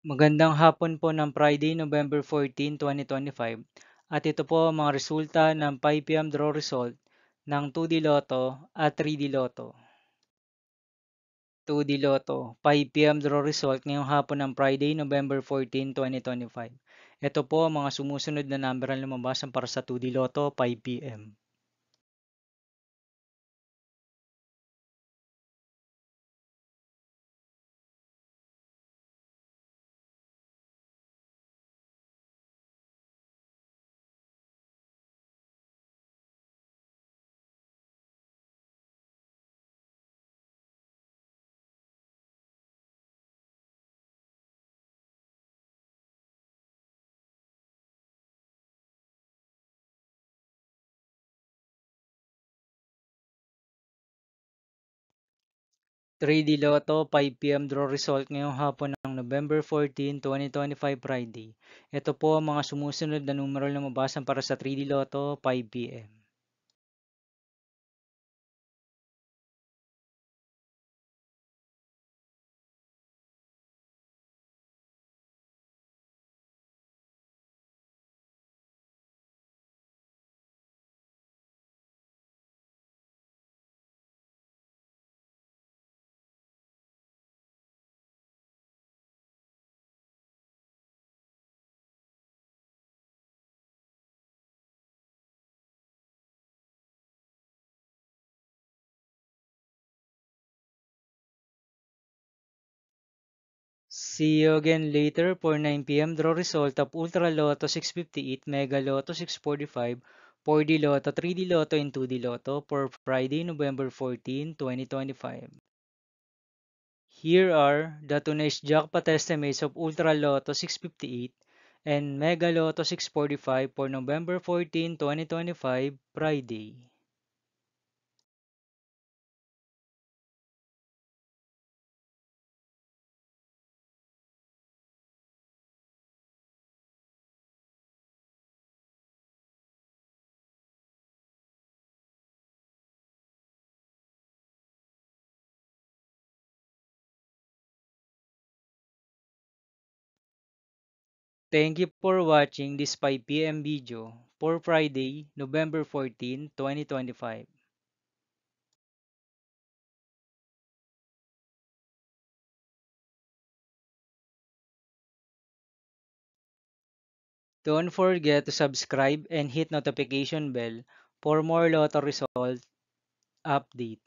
Magandang hapon po ng Friday, November 14, 2025. At ito po ang mga resulta ng 5 p.m. draw result ng 2D Lotto at 3D Lotto. 2D Lotto, 5 p.m. draw result ngayong hapon ng Friday, November 14, 2025. Ito po ang mga sumusunod na number ang lumabasan para sa 2D Lotto 5 p.m. 3D Lotto 5 p.m. draw result ngayong hapon ng November 14, 2025 Friday. Ito po ang mga sumusunod na numero na lumabasan para sa 3D Lotto 5 p.m. 'See you again later for 9 p.m. draw result of Ultra Lotto 658, Mega Lotto 645, 4D Lotto, 3D Lotto, and 2D Lotto for Friday, November 14, 2025. Here are the tonight's jackpot estimates of Ultra Lotto 658 and Mega Lotto 645 for November 14, 2025, Friday. Thank you for watching this 5 p.m. video for Friday, November 14, 2025. Don't forget to subscribe and hit notification bell for more Lotto result update.